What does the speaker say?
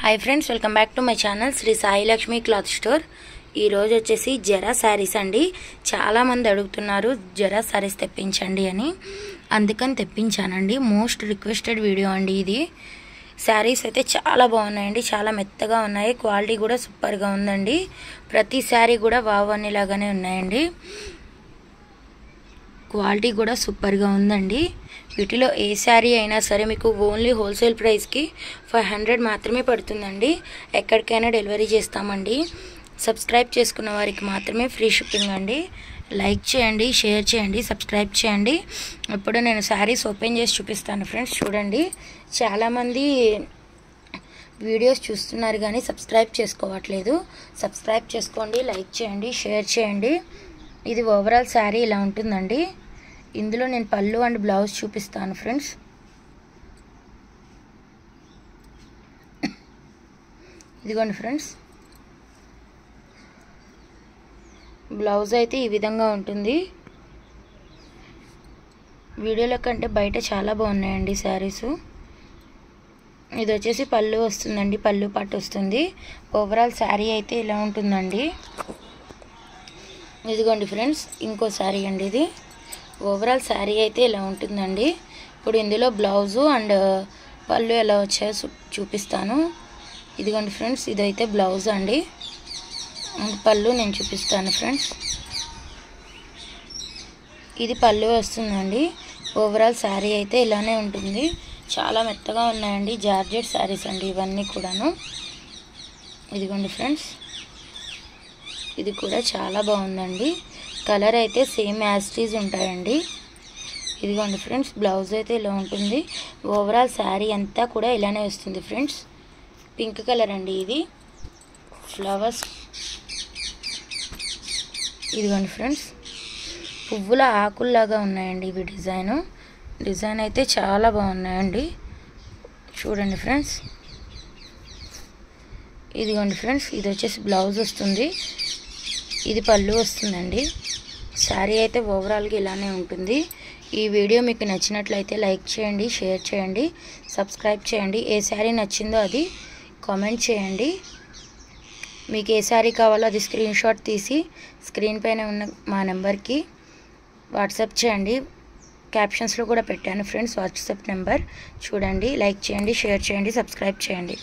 High friends welcome back to my channel Shri Sai Lakshmi cloth store. ఈ రోజు వచ్చేసి జరా సారీస్ అండి। చాలా మంది అడుగుతున్నారు జరా సారీస్ తెప్పించండి అని, అందుకని తెప్పించానండి। మోస్ట్ రిక్వెస్టెడ్ వీడియో అండి ఇది। సారీస్ అయితే చాలా బాగున్నాయండి, చాలా మెత్తగా ఉన్నాయి, క్వాలిటీ కూడా సూపర్ గా ఉందండి। ప్రతి సారీ కూడా వావ్ అని లాగానే ఉన్నాయండి, క్వాలిటీ కూడా సూపర్ గా ఉందండి। వీటిలో ఏ సారీ అయినా సరే మీకు ఓన్లీ హోల్సేల్ ప్రైస్ కి 500 మాత్రమే పడుతుందండి। ఎక్కడికైనా డెలివరీ చేస్తామండి। సబ్స్క్రైబ్ చేసుకున్న వారికి మాత్రమే ఫ్రీ షిప్పింగ్ అండి। లైక్ చేయండి, షేర్ చేయండి, సబ్స్క్రైబ్ చేయండి। ఇప్పుడు నేను సారీస్ ఓపెన్ చేసి చూపిస్తాను ఫ్రెండ్స్। చూడండి, చాలా మంది వీడియోస్ చూస్తున్నారు కానీ సబ్స్క్రైబ్ చేసుకోవట్లేదు। సబ్స్క్రైబ్ చేసుకోండి, లైక్ చేయండి, షేర్ చేయండి। ఇది ఓవరాల్ సారీ ఇలా ఉంటుందండి। ఇందులో నేను పళ్ళు అండ్ బ్లౌజ్ చూపిస్తాను ఫ్రెండ్స్। ఇదిగోండి ఫ్రెండ్స్, బ్లౌజ్ అయితే ఈ విధంగా ఉంటుంది। వీడియోల కంటే బయట చాలా బాగున్నాయండి సారీస్। ఇది వచ్చేసి పళ్ళు వస్తుందండి, పళ్ళు పాటు వస్తుంది। ఓవరాల్ సారీ అయితే ఇలా ఉంటుందండి। ఇదిగోండి ఫ్రెండ్స్, ఇంకో సారీ అండి ఇది। ఓవరాల్ సారీ అయితే ఇలా ఉంటుందండి। ఇప్పుడు ఇందులో బ్లౌజు అండ్ పళ్ళు ఎలా వచ్చాయో చూపిస్తాను। ఇదిగోండి ఫ్రెండ్స్, ఇదైతే బ్లౌజ్ అండి, అండ్ పళ్ళు నేను చూపిస్తాను ఫ్రెండ్స్। ఇది పళ్ళు వస్తుందండి। ఓవరాల్ సారీ అయితే ఇలానే ఉంటుంది, చాలా మెత్తగా ఉన్నాయండి, జార్జెట్ సారీస్ అండి ఇవన్నీ కూడాను। ఇదిగోండి ఫ్రెండ్స్, ఇది కూడా చాలా బాగుందండి। కలర్ అయితే సేమ్ యాజ్ ఇట్ ఈజ్ ఉంటాయండి। ఇదిగోండి ఫ్రెండ్స్, బ్లౌజ్ అయితే ఇలా ఉంటుంది। ఓవరాల్ శారీ అంతా కూడా ఇలానే వస్తుంది ఫ్రెండ్స్। పింక్ కలర్ అండి ఇది, ఫ్లవర్స్। ఇదిగోండి ఫ్రెండ్స్, పువ్వుల ఆకుల్లాగా ఉన్నాయండి ఇవి డిజైన్ అయితే చాలా బాగున్నాయండి। చూడండి ఫ్రెండ్స్, ఇదిగోండి ఫ్రెండ్స్, ఇది వచ్చేసి బ్లౌజ్ వస్తుంది, ఇది పళ్ళు వస్తుందండి। శారీ అయితే ఓవరాల్గా ఇలానే ఉంటుంది। ఈ వీడియో మీకు నచ్చినట్లయితే లైక్ చేయండి, షేర్ చేయండి, సబ్స్క్రైబ్ చేయండి। ఏ శారీ నచ్చిందో అది కామెంట్ చేయండి। మీకు ఏ శారీ కావాలో అది స్క్రీన్ షాట్ తీసి స్క్రీన్ పైన ఉన్న మా నెంబర్కి వాట్సాప్ చేయండి। క్యాప్షన్స్లో కూడా పెట్టాను ఫ్రెండ్స్ వాట్సాప్ నెంబర్, చూడండి, లైక్ చేయండి, షేర్ చేయండి, సబ్స్క్రైబ్ చేయండి।